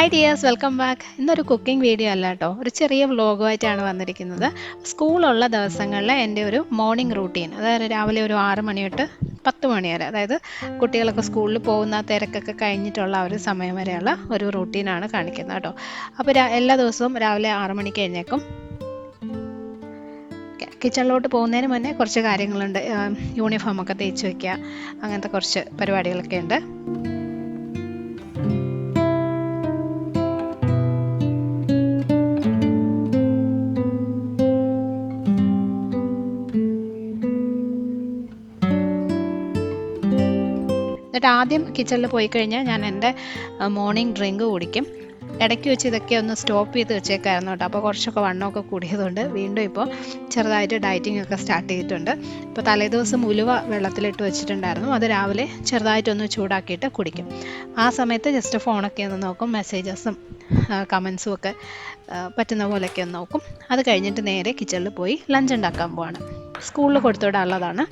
Hi dears, welcome back. ഇന്നൊരു cooking video അല്ല കേട്ടോ, ഒരു ചെറിയ വ്ലോഗുമായിട്ടാണ് വന്നിരിക്കുന്നത്. സ്കൂളുള്ള ദിവസങ്ങളിൽ എൻ്റെ ഒരു മോർണിംഗ് റൂട്ടീൻ, അതായത് രാവിലെ ഒരു 6 മണി തൊട്ട് 10 മണി വരെ, അതായത് കുട്ടികളൊക്കെ സ്കൂളിൽ പോകുന്ന തിരക്കൊക്കെ കഴിഞ്ഞിട്ടുള്ള ഒരു സമയം വരെയുള്ള ഒരു റൂട്ടീനാണ് കാണിക്കുന്നത് കേട്ടോ. അപ്പോൾ എല്ലാ ദിവസവും രാവിലെ 6 മണിക്ക് എഴുന്നേക്കും. കിച്ചണിലോട്ട് പോകുന്നതിന് മുന്നേ കുറച്ച് കാര്യങ്ങളുണ്ട്. യൂണിഫോമൊക്കെ തേച്ച് വയ്ക്കുക, അങ്ങനത്തെ കുറച്ച് പരിപാടികളൊക്കെ ഉണ്ട്. എന്നിട്ട് ആദ്യം കിച്ചണിൽ പോയി കഴിഞ്ഞാൽ ഞാൻ എൻ്റെ മോർണിംഗ് ഡ്രിങ്ക് കുടിക്കും. ഇടയ്ക്ക് വെച്ച് ഇതൊക്കെ ഒന്ന് സ്റ്റോപ്പ് ചെയ്ത് വെച്ചേക്കായിരുന്നു കേട്ടോ. അപ്പോൾ കുറച്ചൊക്കെ വണ്ണമൊക്കെ കൂടിയതുകൊണ്ട് വീണ്ടും ഇപ്പോൾ ചെറുതായിട്ട് ഡയറ്റിംഗ് ഒക്കെ സ്റ്റാർട്ട് ചെയ്തിട്ടുണ്ട്. ഇപ്പോൾ തലേദിവസം ഉലുവ വെള്ളത്തിലിട്ട് വെച്ചിട്ടുണ്ടായിരുന്നു, അത് രാവിലെ ചെറുതായിട്ടൊന്ന് ചൂടാക്കിയിട്ട് കുടിക്കും. ആ സമയത്ത് ജസ്റ്റ് ഫോണൊക്കെ ഒന്ന് നോക്കും, മെസ്സേജസും കമൻസും ഒക്കെ പറ്റുന്ന പോലെയൊക്കെ ഒന്ന് നോക്കും. അത് കഴിഞ്ഞിട്ട് നേരെ കിച്ചണിൽ പോയി ലഞ്ച് ഉണ്ടാക്കാൻ പോവാണ്. സ്കൂളിൽ കൊടുത്തുവിടാനുള്ളതാണ്.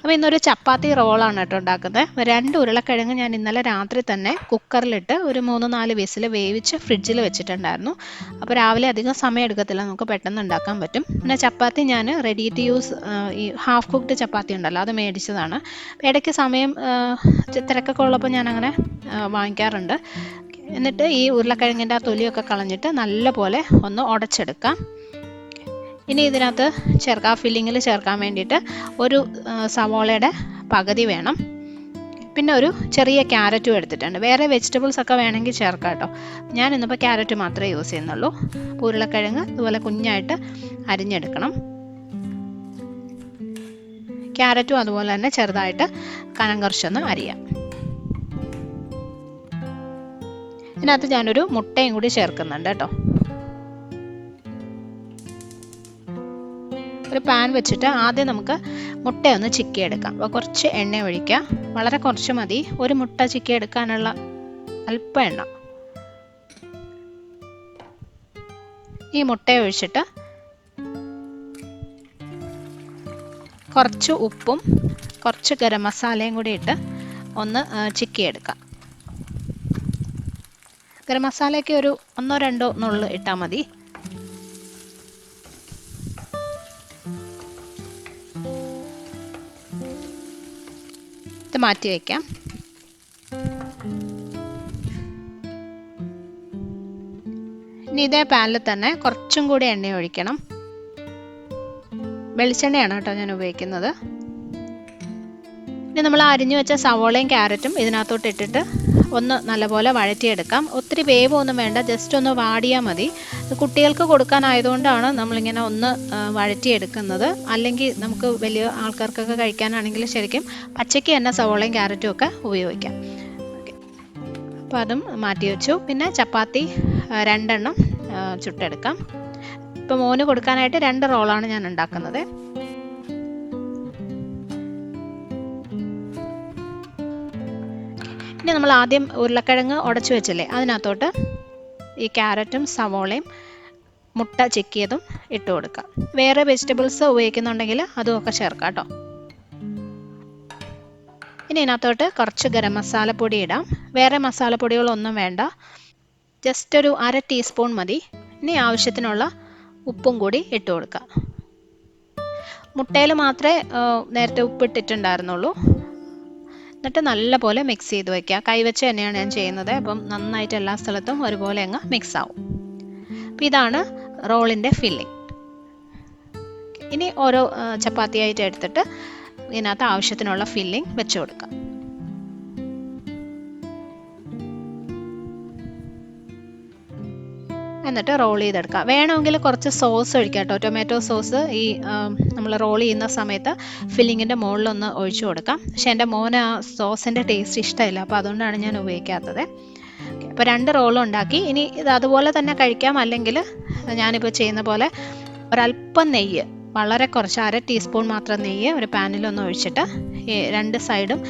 അപ്പോൾ ഇന്നൊരു ചപ്പാത്തി റോളാണ് കേട്ടോ ഉണ്ടാക്കുന്നത്. 2 ഉരുളക്കിഴങ്ങ് ഞാൻ ഇന്നലെ രാത്രി തന്നെ കുക്കറിലിട്ട് ഒരു 3-4 വിസിൽ വേവിച്ച് ഫ്രിഡ്ജിൽ വെച്ചിട്ടുണ്ടായിരുന്നു. അപ്പോൾ രാവിലെ അധികം സമയം എടുക്കത്തില്ല, നമുക്ക് പെട്ടെന്ന് ഉണ്ടാക്കാൻ പറ്റും. പിന്നെ ചപ്പാത്തി ഞാൻ റെഡി ടു യൂസ് ഈ ഹാഫ് കുക്ക്ഡ് ചപ്പാത്തി ഉണ്ടല്ലോ, അത് മേടിച്ചതാണ്. ഇടയ്ക്ക് സമയം തിരക്കൊക്കെ ഉള്ളപ്പോൾ ഞാനങ്ങനെ വാങ്ങിക്കാറുണ്ട്. എന്നിട്ട് ഈ ഉരുളക്കിഴങ്ങിൻ്റെ ആ തൊലിയൊക്കെ കളഞ്ഞിട്ട് നല്ലപോലെ ഒന്ന് ഉടച്ചെടുക്കാം. ഇനി ഇതിനകത്ത് ഫില്ലിങ്ങിൽ ചേർക്കാൻ വേണ്ടിയിട്ട് ഒരു സവോളയുടെ പകുതി വേണം. പിന്നെ ഒരു ചെറിയ ക്യാരറ്റും എടുത്തിട്ടുണ്ട്. വേറെ വെജിറ്റബിൾസ് ഒക്കെ വേണമെങ്കിൽ ചേർക്കാം കേട്ടോ. ഞാൻ ഇന്നിപ്പോൾ ക്യാരറ്റ് മാത്രമേ യൂസ് ചെയ്യുന്നുള്ളൂ. ഉരുളക്കിഴങ്ങ് ഇതുപോലെ കുഞ്ഞായിട്ട് അരിഞ്ഞെടുക്കണം. ക്യാരറ്റും അതുപോലെ തന്നെ ചെറുതായിട്ട് കനം കുറച്ചൊന്ന് അരിയാം. ഇതിനകത്ത് ഞാനൊരു മുട്ടയും കൂടി ചേർക്കുന്നുണ്ട് കേട്ടോ. ഒരു പാൻ വെച്ചിട്ട് ആദ്യം നമുക്ക് മുട്ടയൊന്ന് ചിക്കിയെടുക്കാം. അപ്പോൾ കുറച്ച് എണ്ണ ഒഴിക്കുക, വളരെ കുറച്ച് മതി. ഒരു മുട്ട ചിക്കിയെടുക്കാനുള്ള അല്പം എണ്ണ. ഈ മുട്ട ഒഴിച്ചിട്ട് കുറച്ച് ഉപ്പും കുറച്ച് ഗരം മസാലയും കൂടി ഇട്ട് ഒന്ന് ചിക്കിയെടുക്കാം. ഗരം മസാലയ്ക്ക് ഒരു 1-2 നുള്ള് ഇട്ടാൽ മതി. മാറ്റി വയ്ക്കാം. ഇനി ഇതേ പാനിൽ തന്നെ കുറച്ചും കൂടി എണ്ണ ഒഴിക്കണം. വെളിച്ചെണ്ണയാണ് കേട്ടോ ഞാൻ ഉപയോഗിക്കുന്നത്. ഇനി നമ്മൾ അരിഞ്ഞു വെച്ച സവോളയും ക്യാരറ്റും ഇതിനകത്തോട്ട് ഇട്ടിട്ട് ഒന്ന് നല്ലപോലെ വഴറ്റിയെടുക്കാം. ഒത്തിരി വേവൊന്നും വേണ്ട, ജസ്റ്റ് ഒന്ന് വാടിയാൽ മതി. കുട്ടികൾക്ക് കൊടുക്കാനായതുകൊണ്ടാണ് നമ്മളിങ്ങനെ ഒന്ന് വഴറ്റിയെടുക്കുന്നത്. അല്ലെങ്കിൽ നമുക്ക് വലിയ ആൾക്കാർക്കൊക്കെ കഴിക്കാനാണെങ്കിൽ ശരിക്കും പച്ചയ്ക്ക് തന്നെ സവോളയും ക്യാരറ്റും ഒക്കെ ഉപയോഗിക്കാം. അപ്പോൾ അതും മാറ്റി വെച്ചു. പിന്നെ ചപ്പാത്തി 2 എണ്ണം ചുട്ടെടുക്കാം. ഇപ്പോൾ മോന് കൊടുക്കാനായിട്ട് 2 റോളാണ് ഞാൻ ഉണ്ടാക്കുന്നത്. ഇനി നമ്മൾ ആദ്യം ഉരുളക്കിഴങ്ങ് ഉടച്ചു വെച്ചില്ലേ, അതിനകത്തോട്ട് ഈ ക്യാരറ്റും സവോളയും മുട്ട ചിക്കിയതും ഇട്ട് കൊടുക്കാം. വേറെ വെജിറ്റബിൾസ് ഉപയോഗിക്കുന്നുണ്ടെങ്കിൽ അതുമൊക്കെ ചേർക്കാം കേട്ടോ. ഇനി ഇതിനകത്തോട്ട് കുറച്ച് ഗരം മസാലപ്പൊടി ഇടാം. വേറെ മസാലപ്പൊടികളൊന്നും വേണ്ട, ജസ്റ്റ് ഒരു 1/2 ടീസ്പൂൺ മതി. ഇനി ആവശ്യത്തിനുള്ള ഉപ്പും കൂടി ഇട്ട് കൊടുക്കാം. മുട്ടയിൽ മാത്രമേ നേരത്തെ ഉപ്പിട്ടിട്ടുണ്ടായിരുന്നുള്ളൂ. എന്നിട്ട് നല്ലപോലെ മിക്സ് ചെയ്ത് വയ്ക്കുക. കൈവച്ച് തന്നെയാണ് ഞാൻ ചെയ്യുന്നത്, അപ്പം നന്നായിട്ട് എല്ലാ സ്ഥലത്തും ഒരുപോലെ അങ്ങ് മിക്സ് ആവും. അപ്പം ഇതാണ് റോളിൻ്റെ ഫില്ലിങ്. ഇനി ഓരോ ചപ്പാത്തിയായിട്ട് എടുത്തിട്ട് ഇതിനകത്ത് ആവശ്യത്തിനുള്ള ഫില്ലിങ് വെച്ച് കൊടുക്കാം. എന്നിട്ട് റോൾ ചെയ്തെടുക്കുക. വേണമെങ്കിൽ കുറച്ച് സോസ് ഒഴിക്കാം കേട്ടോ, ടൊമാറ്റോ സോസ് ഈ നമ്മൾ റോൾ ചെയ്യുന്ന സമയത്ത് ഫില്ലിങ്ങിൻ്റെ മുകളിലൊന്ന് ഒഴിച്ചു കൊടുക്കാം. പക്ഷേ എൻ്റെ മോന് ആ സോസിൻ്റെ ടേസ്റ്റ് ഇഷ്ടമില്ല, അപ്പോൾ അതുകൊണ്ടാണ് ഞാൻ ഉപയോഗിക്കാത്തത്. അപ്പോൾ 2 റോളും ഉണ്ടാക്കി. ഇനി ഇത് അതുപോലെ തന്നെ കഴിക്കാം, അല്ലെങ്കിൽ ഞാനിപ്പോൾ ചെയ്യുന്ന പോലെ ഒരല്പം നെയ്യ്, വളരെ കുറച്ച് 1/2 ടീസ്പൂൺ മാത്രം നെയ്യ് ഒരു പാനിലൊന്ന് ഒഴിച്ചിട്ട് 2 സൈഡും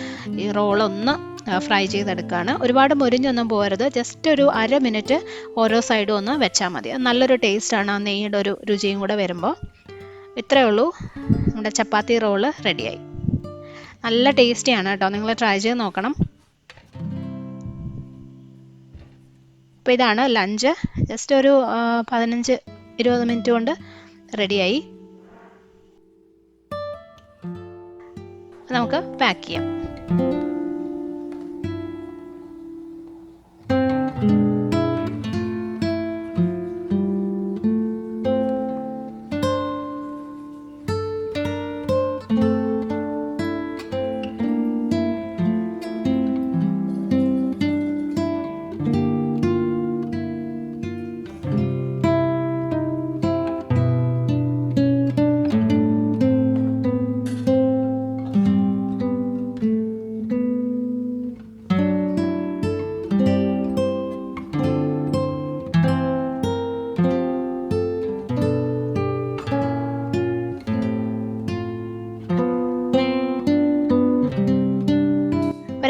ഈ റോളൊന്ന് ഫ്രൈ ചെയ്തെടുക്കുകയാണ്. ഒരുപാട് മുരിഞ്ഞൊന്നും പോകരുത്, ജസ്റ്റ് ഒരു 1/2 മിനിറ്റ് ഓരോ സൈഡും ഒന്ന് വെച്ചാൽ മതി. നല്ലൊരു ടേസ്റ്റാണ് ആ നെയ്യുടെ ഒരു രുചിയും കൂടെ വരുമ്പോൾ. ഇത്രയേ ഉള്ളൂ, നമ്മുടെ ചപ്പാത്തി റോള് റെഡിയായി. നല്ല ടേസ്റ്റിയാണ് കേട്ടോ, നിങ്ങൾ ട്രൈ ചെയ്ത് നോക്കണം. അപ്പോൾ ഇതാണ് ലഞ്ച്. ജസ്റ്റ് ഒരു 15-20 മിനിറ്റ് കൊണ്ട് റെഡിയായി. നമുക്ക് പാക്ക് ചെയ്യാം.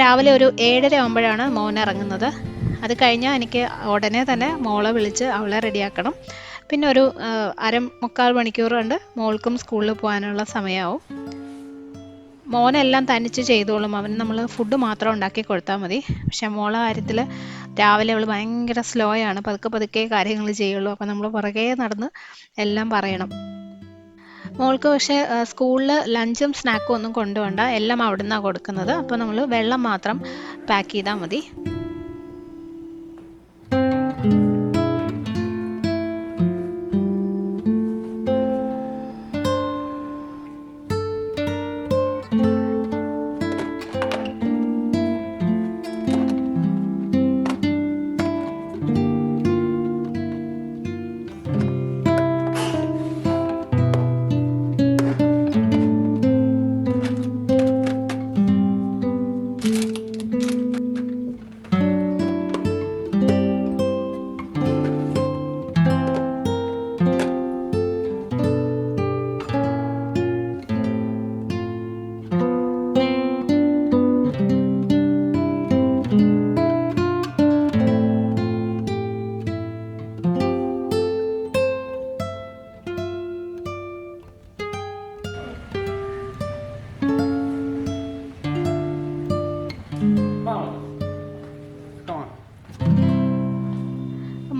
രാവിലെ ഒരു 7:30 ആകുമ്പോഴാണ് മോൻ ഇറങ്ങുന്നത്. അത് കഴിഞ്ഞാൽ എനിക്ക് ഉടനെ തന്നെ മോളെ വിളിച്ച് അവളെ റെഡിയാക്കണം. പിന്നെ ഒരു 3/4 മണിക്കൂർ കൊണ്ട് മോൾക്കും സ്കൂളിൽ പോകാനുള്ള സമയമാവും. മോനെല്ലാം തനിച്ച് ചെയ്തോളും. അവന് നമ്മൾ ഫുഡ് മാത്രം ഉണ്ടാക്കി കൊടുത്താൽ മതി. പക്ഷെ മോളെ കാര്യത്തിൽ രാവിലെ അവൾ ഭയങ്കര സ്ലോ ആണ്. പതുക്കെ കാര്യങ്ങൾ ചെയ്യുള്ളൂ. അപ്പം നമ്മൾ പുറകെ നടന്ന് എല്ലാം പറയണം. മോൾക്ക് പക്ഷേ സ്കൂളിൽ ലഞ്ചും സ്നാക്കും ഒന്നും കൊണ്ടുപോകണ്ട, എല്ലാം അവിടെ നിന്നാണ് കൊടുക്കുന്നത്. അപ്പോൾ നമ്മൾ വെള്ളം മാത്രം പാക്ക് ചെയ്താൽ മതി.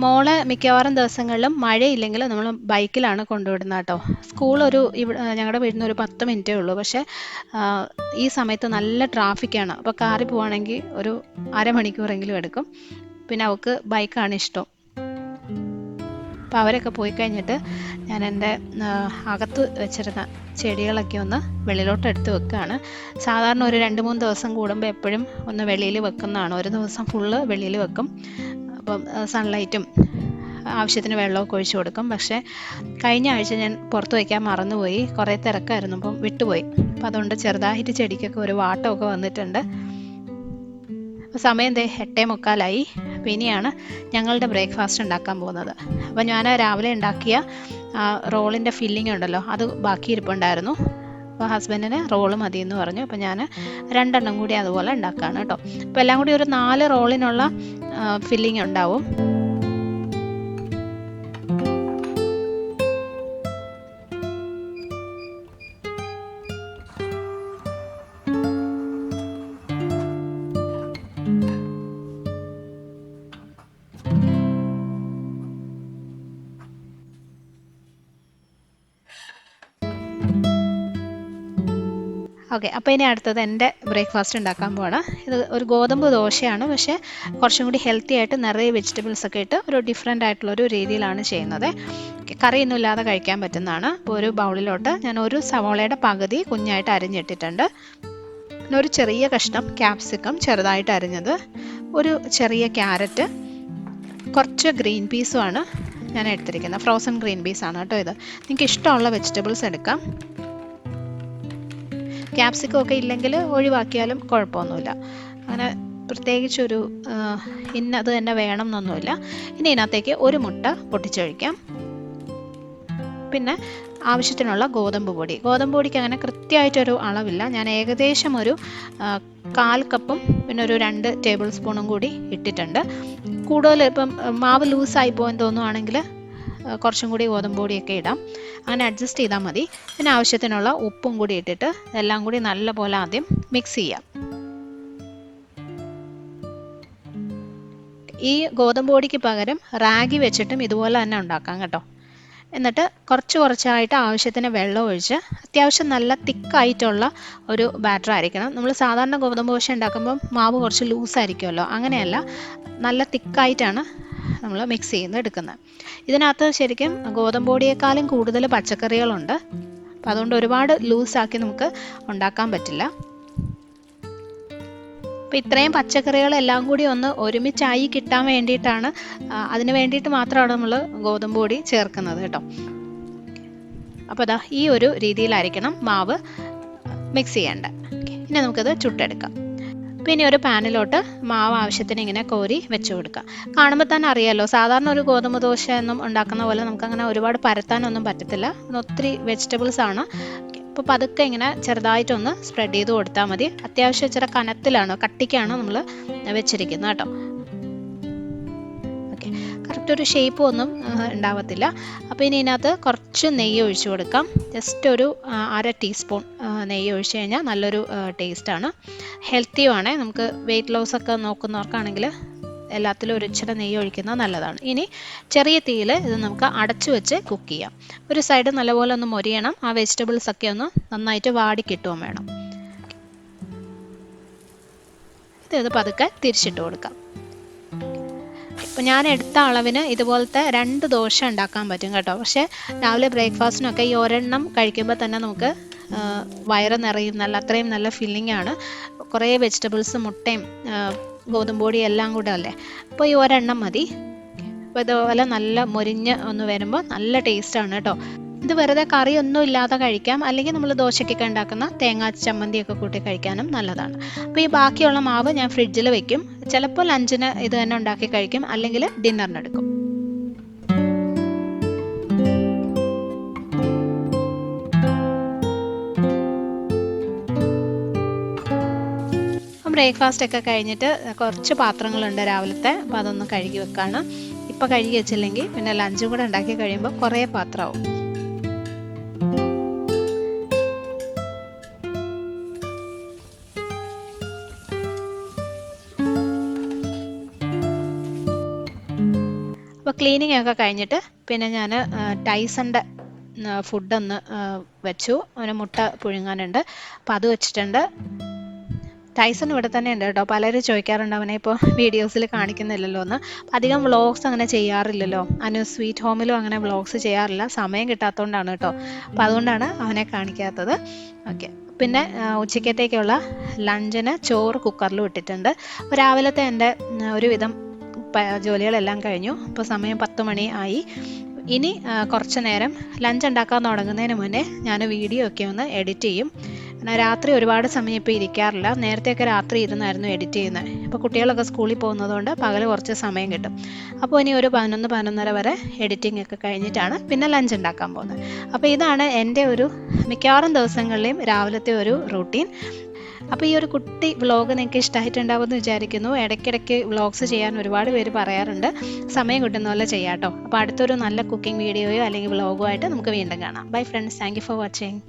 മോളെ മിക്കവാറും ദിവസങ്ങളിലും മഴയില്ലെങ്കിൽ നമ്മൾ ബൈക്കിലാണ് കൊണ്ടുവിടുന്നത് കേട്ടോ. സ്കൂൾ ഞങ്ങളുടെ വീടിന് ഒരു 10 മിനിറ്റേ ഉള്ളൂ. പക്ഷേ ഈ സമയത്ത് നല്ല ട്രാഫിക്കാണ്. അപ്പോൾ കാറിൽ പോവുകയാണെങ്കിൽ ഒരു അരമണിക്കൂറെങ്കിലും എടുക്കും. പിന്നെ അവൾക്ക് ബൈക്കാണ് ഇഷ്ടം. അപ്പോൾ അവരൊക്കെ പോയി കഴിഞ്ഞിട്ട് ഞാൻ എൻ്റെ അകത്ത് വെച്ചിരുന്ന ചെടികളൊക്കെ ഒന്ന് വെളിയിലോട്ട് എടുത്ത് വെക്കുകയാണ്. സാധാരണ ഒരു 2-3 ദിവസം കൂടുമ്പോൾ എപ്പോഴും ഒന്ന് വെളിയിൽ വെക്കുന്നതാണ്. ഒരു ദിവസം ഫുള്ള് വെളിയിൽ വെക്കും. അപ്പം സൺലൈറ്റും ആവശ്യത്തിന് വെള്ളമൊക്കെ ഒഴിച്ചു കൊടുക്കും. പക്ഷേ കഴിഞ്ഞ ആഴ്ച ഞാൻ പുറത്ത് വയ്ക്കാൻ മറന്നുപോയി. കുറേ തിരക്കായിരുന്നു, അപ്പം വിട്ടുപോയി. അപ്പം അതുകൊണ്ട് ചെറുതായിട്ട് ചെടിക്കൊക്കെ ഒരു വാട്ടമൊക്കെ വന്നിട്ടുണ്ട്. അപ്പോൾ സമയം 8:45. അപ്പോൾ ഇനിയാണ് ഞങ്ങളുടെ ബ്രേക്ക്ഫാസ്റ്റ് ഉണ്ടാക്കാൻ പോകുന്നത്. അപ്പോൾ ഞാൻ രാവിലെ ഉണ്ടാക്കിയ റോളിൻ്റെ ഫില്ലിംഗ് ഉണ്ടല്ലോ, അത് ബാക്കി ഇരിപ്പുണ്ടായിരുന്നു. അപ്പോൾ ഹസ്ബൻഡിന് റോള് മതി എന്ന് പറഞ്ഞു. അപ്പോൾ ഞാൻ 2 എണ്ണം കൂടി അതുപോലെ ഉണ്ടാക്കുകയാണ് കേട്ടോ. അപ്പോൾ എല്ലാം കൂടി ഒരു 4 റോളിനുള്ള ഫില്ലിംഗ് ഉണ്ടാവും. ഓക്കെ, അപ്പോൾ ഇനി അടുത്തത് എൻ്റെ ബ്രേക്ക്ഫാസ്റ്റ് ഉണ്ടാക്കാൻ പോവാണ്. ഇത് ഒരു ഗോതമ്പ് ദോശയാണ്. പക്ഷേ കുറച്ചും കൂടി ഹെൽത്തി ആയിട്ട് നിറയെ വെജിറ്റബിൾസ് ഒക്കെ ഇട്ട് ഒരു ഡിഫറെൻ്റ് ആയിട്ടുള്ളൊരു രീതിയിലാണ് ചെയ്യുന്നത്. കറിയൊന്നും ഇല്ലാതെ കഴിക്കാൻ പറ്റുന്നതാണ്. അപ്പോൾ ഒരു ബൗളിലോട്ട് ഞാൻ ഒരു സവോളയുടെ പകുതി കുഞ്ഞായിട്ട് അരിഞ്ഞിട്ടിട്ടുണ്ട്. പിന്നെ ഒരു ചെറിയ കഷ്ണം ക്യാപ്സിക്കം ചെറുതായിട്ട് അരിഞ്ഞത്, ഒരു ചെറിയ ക്യാരറ്റ്, കുറച്ച് ഗ്രീൻ പീസുമാണ് ഞാൻ എടുത്തിരിക്കുന്നത്. ഫ്രോസൺ ഗ്രീൻ പീസാണ് കേട്ടോ ഇത്. നിങ്ങൾക്ക് ഇഷ്ടമുള്ള വെജിറ്റബിൾസ് എടുക്കാം. ക്യാപ്സിക്കം ഒക്കെ ഇല്ലെങ്കിൽ ഒഴിവാക്കിയാലും കുഴപ്പമൊന്നുമില്ല. അങ്ങനെ പ്രത്യേകിച്ചൊരു ഇന്നത് തന്നെ വേണം എന്നൊന്നുമില്ല. ഇനി ഇതിനകത്തേക്ക് ഒരു മുട്ട പൊട്ടിച്ചൊഴിക്കാം. പിന്നെ ആവശ്യത്തിനുള്ള ഗോതമ്പ് പൊടിക്ക് അങ്ങനെ കൃത്യമായിട്ടൊരു അളവില്ല. ഞാൻ ഏകദേശം ഒരു 1/4 കപ്പും പിന്നെ ഒരു 2 ടേബിൾ സ്പൂണും കൂടി ഇട്ടിട്ടുണ്ട്. കൂടുതൽ ഇപ്പം മാവ് ലൂസായി പോകാൻ തോന്നുവാണെങ്കിൽ കുറച്ചും കൂടി ഗോതമ്പ് പൊടിയൊക്കെ ഇടാം. അങ്ങനെ അഡ്ജസ്റ്റ് ചെയ്താൽ മതി. പിന്നെ ആവശ്യത്തിനുള്ള ഉപ്പും കൂടി ഇട്ടിട്ട് എല്ലാം കൂടി നല്ലപോലെ ആദ്യം മിക്സ് ചെയ്യാം. ഈ ഗോതമ്പ് പൊടിക്ക് പകരം റാഗി വെച്ചിട്ടും ഇതുപോലെ തന്നെ ഉണ്ടാക്കാം കേട്ടോ. എന്നിട്ട് കുറച്ചായിട്ട് ആവശ്യത്തിന് വെള്ളം ഒഴിച്ച് അത്യാവശ്യം നല്ല തിക്കായിട്ടുള്ള ഒരു ബാറ്റർ ആയിരിക്കണം. നമ്മൾ സാധാരണ ഗോതമ്പ് ദോശ ഉണ്ടാക്കുമ്പം മാവ് കുറച്ച് ലൂസായിരിക്കുമല്ലോ, അങ്ങനെയല്ല, നല്ല തിക്കായിട്ടാണ് നമ്മൾ മിക്സ് ചെയ്യുന്നത് എടുക്കുന്നത്. ഇതിനകത്ത് ശരിക്കും ഗോതമ്പ് പൊടിയേക്കാളും കൂടുതൽ പച്ചക്കറികളുണ്ട്. അപ്പോൾ അതുകൊണ്ട് ഒരുപാട് ലൂസാക്കി നമുക്ക് ഉണ്ടാക്കാൻ പറ്റില്ല. അപ്പോൾ ഇത്രയും പച്ചക്കറികളെല്ലാം കൂടി ഒന്ന് ഒരുമിച്ചായി കിട്ടാൻ വേണ്ടിയിട്ടാണ്, അതിന് വേണ്ടിയിട്ട് മാത്രമാണ് നമ്മൾ ഗോതമ്പ് പൊടി ചേർക്കുന്നത് കേട്ടോ. അപ്പോൾ അതാ ഈ ഒരു രീതിയിലായിരിക്കണം മാവ് മിക്സ് ചെയ്യേണ്ടത്. ഇനി നമുക്കത് ചുട്ടെടുക്കാം. പിന്നെ ഒരു പാനിലോട്ട് മാവ് ആവശ്യത്തിന് ഇങ്ങനെ കോരി വെച്ച് കൊടുക്കുക. കാണുമ്പോൾ തന്നെ അറിയാമല്ലോ, സാധാരണ ഒരു ഗോതമ്പ് ദോശ എന്നും ഉണ്ടാക്കുന്ന പോലെ നമുക്കങ്ങനെ ഒരുപാട് പരത്താനൊന്നും പറ്റത്തില്ല. ഒത്തിരി വെജിറ്റബിൾസ് ആണ്. അപ്പോൾ പതുക്കെ ഇങ്ങനെ ചെറുതായിട്ടൊന്ന് സ്പ്രെഡ് ചെയ്ത് കൊടുത്താൽ മതി. അത്യാവശ്യം ഇച്ചിരി കനത്തിലാണ്, കട്ടിക്കാണ് നമ്മൾ വെച്ചിരിക്കുന്നത് കേട്ടോ. ഓക്കെ, കറക്റ്റ് ഒരു ഷേപ്പ് ഒന്നും ഉണ്ടാവത്തില്ല. അപ്പോൾ ഇനി ഇതിനകത്ത് കുറച്ച് നെയ്യ് ഒഴിച്ചു കൊടുക്കാം. ജസ്റ്റ് ഒരു 1/2 ടീസ്പൂൺ നെയ്യ് ഒഴിച്ച് കഴിഞ്ഞാൽ നല്ലൊരു ടേസ്റ്റാണ്. ഹെൽത്തിയുമാണ്. നമുക്ക് വെയിറ്റ് ലോസ് ഒക്കെ നോക്കുന്നവർക്കാണെങ്കിൽ എല്ലാത്തിലും ഒരു ഇച്ചിരി നെയ്യ് ഒഴിക്കുന്നത് നല്ലതാണ്. ഇനി ചെറിയ തീയിൽ ഇത് നമുക്ക് അടച്ചു വെച്ച് കുക്ക് ചെയ്യാം. ഒരു സൈഡ് നല്ലപോലെ ഒന്ന് മൊരിയണം. ആ വെജിറ്റബിൾസ് ഒക്കെ ഒന്ന് നന്നായിട്ട് വാടി കിട്ടുകയും വേണം. ഇത് പതുക്കെ തിരിച്ചിട്ട് കൊടുക്കാം. ഇപ്പോൾ ഞാൻ എടുത്ത അളവിന് ഇതുപോലത്തെ 2 ദോശ ഉണ്ടാക്കാൻ പറ്റും കേട്ടോ. പക്ഷേ രാവിലെ ബ്രേക്ക്ഫാസ്റ്റിനൊക്കെ ഈ ഒരെണ്ണം കഴിക്കുമ്പോൾ തന്നെ നമുക്ക് വയറ് നിറയും. അത്രയും നല്ല ഫില്ലിംഗ് ആണ്. കുറേ വെജിറ്റബിൾസ്, മുട്ടയും ഗോതമ്പ് പൊടി എല്ലാം കൂടെ അല്ലേ. അപ്പോൾ ഈ ഒരെണ്ണം മതി. അപ്പോൾ ഇതുപോലെ നല്ല മൊരിഞ്ഞ് ഒന്ന് വരുമ്പോൾ നല്ല ടേസ്റ്റാണ് കേട്ടോ. ഇത് വെറുതെ കറിയൊന്നും ഇല്ലാതെ കഴിക്കാം, അല്ലെങ്കിൽ നമ്മൾ ദോശയ്ക്കൊക്കെ ഉണ്ടാക്കുന്ന തേങ്ങാ ചമ്മന്തിയൊക്കെ കൂട്ടി കഴിക്കാനും നല്ലതാണ്. അപ്പോൾ ഈ ബാക്കിയുള്ള മാവ് ഞാൻ ഫ്രിഡ്ജിൽ വെക്കും. ചിലപ്പോൾ ലഞ്ചിന് ഇത് തന്നെ ഉണ്ടാക്കി കഴിക്കും, അല്ലെങ്കിൽ ഡിന്നറിന് എടുക്കും. ബ്രേക്ക്ഫാസ്റ്റ് ഒക്കെ കഴിഞ്ഞിട്ട് കുറച്ച് പാത്രങ്ങളുണ്ട് രാവിലത്തെ, അപ്പോൾ അതൊന്ന് കഴുകി വെക്കാണ്. ഇപ്പോൾ കഴുകി വെച്ചില്ലെങ്കിൽ പിന്നെ ലഞ്ചും കൂടെ ഉണ്ടാക്കി കഴിയുമ്പോൾ കുറേ പാത്രമാവും. അപ്പോൾ ക്ലീനിങ് ഒക്കെ കഴിഞ്ഞിട്ട് പിന്നെ ഞാൻ ടൈസൻ്റെ ഫുഡൊന്ന് വെച്ചു. അവന് മുട്ട പുഴുങ്ങാനുണ്ട്, അപ്പോൾ അത് വെച്ചിട്ടുണ്ട്. ടൈസൺ ഇവിടെ തന്നെ ഉണ്ട് കേട്ടോ. പലരും ചോദിക്കാറുണ്ട് അവനെ ഇപ്പോൾ വീഡിയോസിൽ കാണിക്കുന്നില്ലല്ലോ എന്ന്. അധികം വ്ളോഗ്സ് അങ്ങനെ ചെയ്യാറില്ലല്ലോ. അനു സ്വീറ്റ് ഹോമിലും അങ്ങനെ വ്ളോഗ്സ് ചെയ്യാറില്ല, സമയം കിട്ടാത്തതുകൊണ്ടാണ് കേട്ടോ. അപ്പോൾ അതുകൊണ്ടാണ് അവനെ കാണിക്കാത്തത്. ഓക്കെ, പിന്നെ ഉച്ചക്കത്തേക്കുള്ള ലഞ്ചിന് ചോറ് കുക്കറിൽ ഇട്ടിട്ടുണ്ട്. അപ്പോൾ രാവിലത്തെ എൻ്റെ ഒരുവിധം ജോലികളെല്ലാം കഴിഞ്ഞു. ഇപ്പോൾ സമയം 10 മണി ആയി. ഇനി കുറച്ച് നേരം ലഞ്ച് ഉണ്ടാക്കാൻ തുടങ്ങുന്നതിന് മുന്നേ ഞാൻ വീഡിയോ ഒക്കെ ഒന്ന് എഡിറ്റ് ചെയ്യും. രാത്രി ഒരുപാട് സമയം ഇപ്പോൾ ഇരിക്കാറില്ല. നേരത്തെയൊക്കെ രാത്രി ഇരുന്നായിരുന്നു എഡിറ്റ് ചെയ്യുന്നത്. ഇപ്പോൾ കുട്ടികളൊക്കെ സ്കൂളിൽ പോകുന്നതുകൊണ്ട് പകൽ കുറച്ച് സമയം കിട്ടും. അപ്പോൾ ഇനി ഒരു 11-11:30 വരെ എഡിറ്റിംഗ് ഒക്കെ കഴിഞ്ഞിട്ടാണ് പിന്നെ ലഞ്ച് ഉണ്ടാക്കാൻ പോകുന്നത്. അപ്പോൾ ഇതാണ് എൻ്റെ ഒരു മിക്കവാറും ദിവസങ്ങളിലെയും രാവിലത്തെ ഒരു റൂട്ടീൻ. അപ്പോൾ ഈ ഒരു കുട്ടി വ്ളോഗ് നിങ്ങൾക്ക് ഇഷ്ടമായിട്ടുണ്ടാവുമെന്ന് വിചാരിക്കുന്നു. ഇടയ്ക്കിടയ്ക്ക് വ്ളോഗ്സ് ചെയ്യാൻ ഒരുപാട് പേര് പറയാറുണ്ട്. സമയം കിട്ടുന്ന പോലെ ചെയ്യാം കേട്ടോ. അപ്പോൾ അടുത്തൊരു നല്ല കുക്കിംഗ് വീഡിയോയോ അല്ലെങ്കിൽ വ്ളോഗോ ആയിട്ട് നമുക്ക് വീണ്ടും കാണാം. Bye friends, thank you for watching.